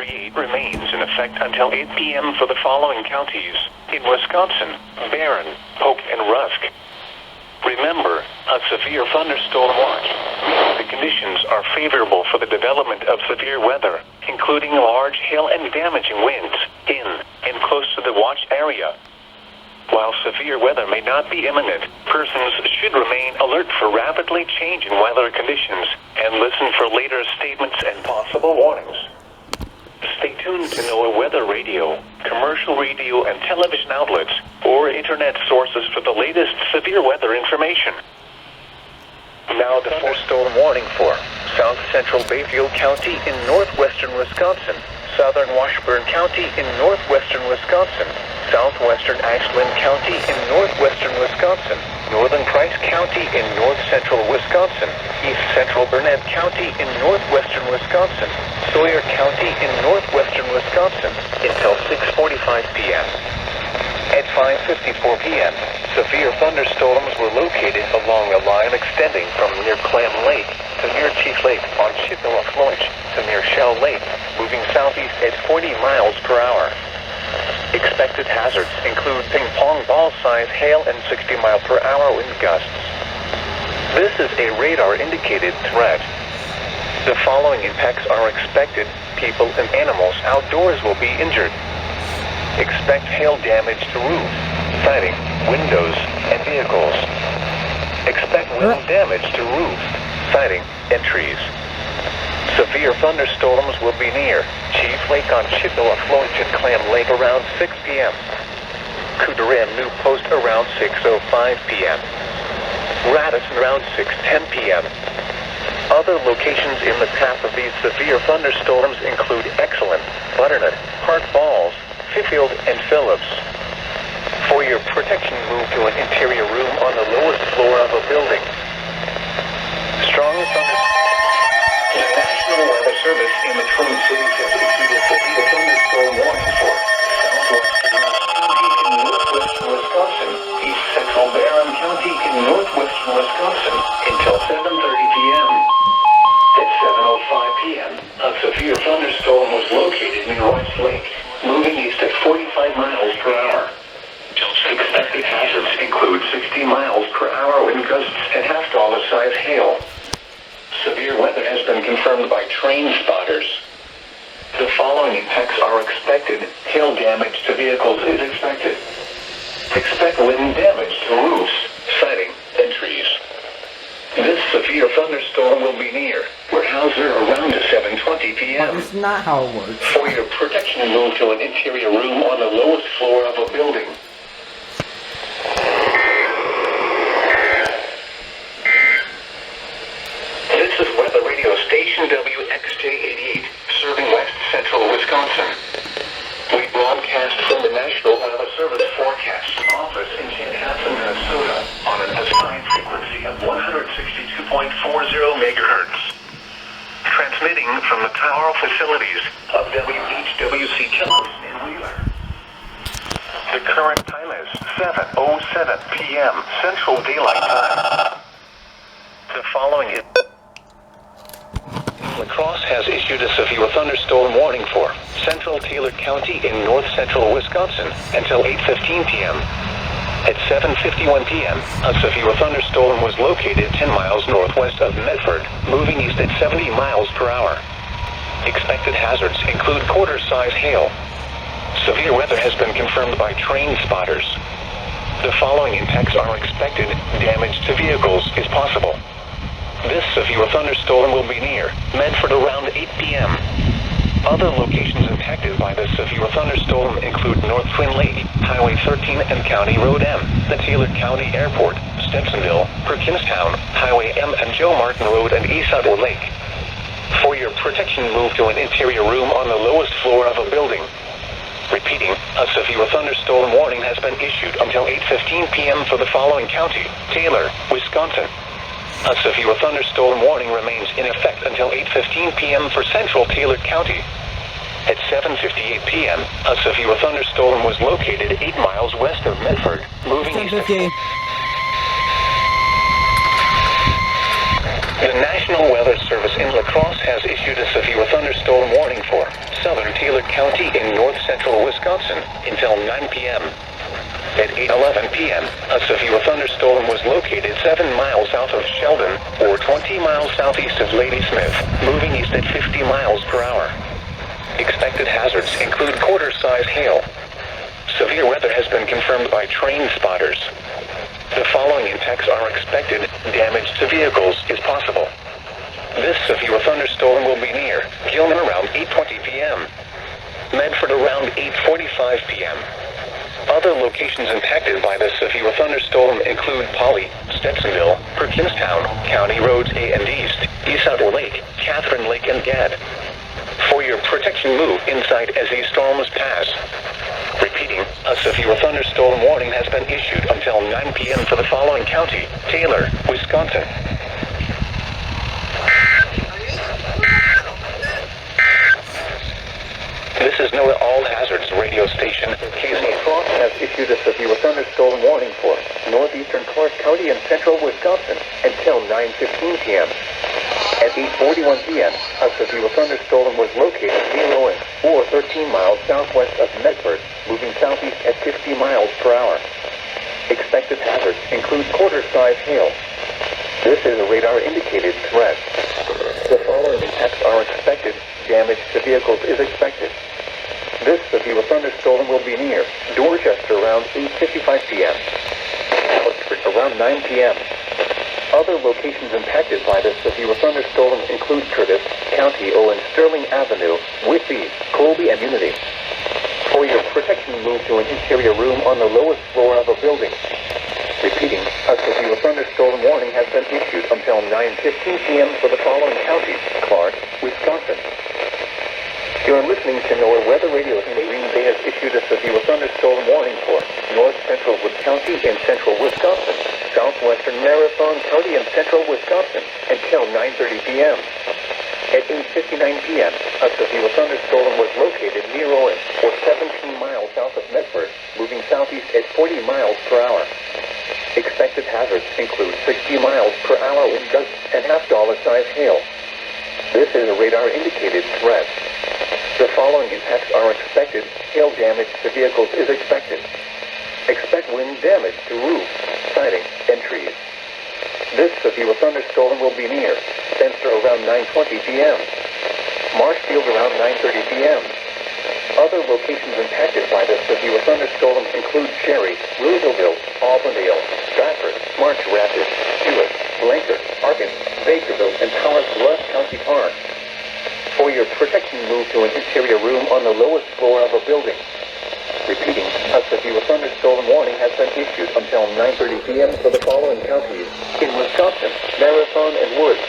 38 remains in effect until 8 p.m. for the following counties. In Wisconsin, Barron, Polk, and Rusk. Remember, a severe thunderstorm watch means the conditions are favorable for the development of severe weather, including large hail and damaging winds in and close to the watch area. While severe weather may not be imminent, persons should remain alert for rapidly changing weather conditions and listen for later statements and possible warnings. Stay tuned to NOAA weather radio, commercial radio and television outlets, or internet sources for the latest severe weather information. Now the thunderstorm warning for South Central Bayfield County in northwestern Wisconsin, Southern Washburn County in northwestern Wisconsin, Southwestern Ashland County in northwestern Wisconsin, Northern Price County in north central Wisconsin, East Central Burnett County in northwestern Wisconsin, Sawyer County in northwestern Wisconsin until 6:45 p.m. At 5:54 p.m., severe thunderstorms were located along a line extending from near Clam Lake to near Chief Lake on Chippewa Affluent to near Shell Lake, moving southeast at 40 miles per hour. Expected hazards include ping-pong ball-size hail and 60-mile-per-hour wind gusts. This is a radar-indicated threat. The following impacts are expected. People and animals outdoors will be injured. Expect hail damage to roofs, siding, windows, and vehicles. Expect wind damage to roofs, siding, and trees. Severe thunderstorms will be near Chief Lake on Chippewa Affluent and Clam Lake around 6 p.m. Coeur New Post around 6:05 p.m. Radisson around 6:10 p.m. Other locations in the path of these severe thunderstorms include Excellent, Butternut, Park Falls, Bayfield, and Phillips. For your protection, move to an interior room on the lowest floor of a building. Strong thunderstorms. The National Weather Service in the Twin Cities has issued a severe thunderstorm warning for Southwestern County in northwestern Wisconsin, East Central Barron County in northwestern Wisconsin until 7:30 p.m. At 7:05 p.m., a severe thunderstorm was located near Rice Lake, moving east at 45 miles per hour. Expected hazards include 60 miles per hour wind gusts and half-dollar-size hail. Severe weather has been confirmed by train spotters. The following impacts are expected. Hail damage to vehicles is expected. Expect wind damage to roofs, siding, and trees. This severe thunderstorm will be near Weyerhaeuser around 7:20 p.m. That's not how it works. For your protection, move to an interior room on the lowest floor of a building. This is Weather Radio Station WXJ88, serving west central Wisconsin. We broadcast from the National Weather Service Forecast Office in Chanhassen, Minnesota, on an assigned frequency of 162.40 megahertz. Transmitting from the tower facilities of WHWC Television in Wheeler. The current time is 7:07 p.m. Central Daylight Time. The following is... Lacrosse has issued a severe thunderstorm warning for Central Taylor County in north central Wisconsin until 8:15 p.m. At 7:51 p.m., a severe thunderstorm was located 10 miles northwest of Medford, moving east at 70 miles per hour. Expected hazards include quarter-size hail. Severe weather has been confirmed by train spotters. The following impacts are expected. Damage to vehicles is possible. This severe thunderstorm will be near Medford around 8 p.m. Other locations impacted by this severe thunderstorm include North Twin Lake, Highway 13 and County Road M, the Taylor County Airport, Stephenville, Perkinstown, Highway M and Joe Martin Road and East Outdoor Lake. For your protection, move to an interior room on the lowest floor of a building. Repeating, a severe thunderstorm warning has been issued until 8:15 p.m. for the following county: Taylor, Wisconsin. A severe thunderstorm warning remains in effect until 8:15 p.m. for central Taylor County. At 7:58 p.m., a severe thunderstorm was located 8 miles west of Medford, moving east. The National Weather Service in Lacrosse has issued a severe thunderstorm warning for southern Taylor Wisconsin until 9 p.m. At 8:11 p.m., a severe thunderstorm was located 7 miles south of Sheldon, or 20 miles southeast of Ladysmith, moving east at 50 miles per hour. Expected hazards include quarter-size hail. Severe weather has been confirmed by train spotters. The following impacts are expected. Damage to vehicles is possible. This severe thunderstorm will be near Gilman around 8:20 p.m. Medford around 8:45 p.m. Other locations impacted by the severe thunderstorm include Polly, Stetsonville, Perkinstown, County Roads A and East, East Outdoor Lake, Catherine Lake, and Gad. For your protection, move inside as these storms pass. Repeating, a severe thunderstorm warning has been issued until 9 p.m. for the following county: Taylor, Wisconsin. This is NOAA All Hazards radio station. Lacrosse has issued a severe thunderstorm warning for northeastern Clark County and central Wisconsin until 9:15 p.m. At 8:41 p.m., a severe thunderstorm was located near Owen, or 13 miles southwest of Medford, moving southeast at 50 miles per hour. Expected hazards include quarter-size hail. This is a radar-indicated threat. The following impacts are expected. Damage to vehicles is expected. This severe thunderstorm will be near Dorchester around 8:55 p.m. around 9 p.m. Other locations impacted by this severe thunderstorm include Curtis, County Owen, Sterling Avenue, Whitby, Colby, and Unity. For your protection, move to an interior room on the lowest floor of a building. Repeating, a severe thunderstorm warning has been issued until 9:15 p.m. for the following counties: Clark, Wisconsin. You're listening to NOAA Weather Radio. Green Bay has issued a severe thunderstorm warning for north central Wood County and central Wisconsin, southwestern Marathon County and central Wisconsin until 9:30 p.m. At 8:59 p.m., a severe thunderstorm was located near Owen, or 17 miles south of Medford, moving southeast at 40 miles per hour. Expected hazards include 60 miles per hour with dust and half-dollar-size hail. This is a radar-indicated threat. The following impacts are expected. Hail damage to vehicles is expected. Expect wind damage to roofs, siding, and trees. This severe thunderstorm will be near Spencer around 9:20 p.m. Marshfield around 9:30 p.m. Other locations impacted by this severe thunderstorm include Cherry, Roosevelt, Auburndale, Stratford, March Rapids, Hewitt, Blanker, Arkin, Bakerville, and Powers Bluff County Park. For your protection, move to an interior room on the lowest floor of a building. Repeating, a severe thunderstorm warning has been issued until 9:30 p.m. for the following counties: in Wisconsin, Marathon and Woods,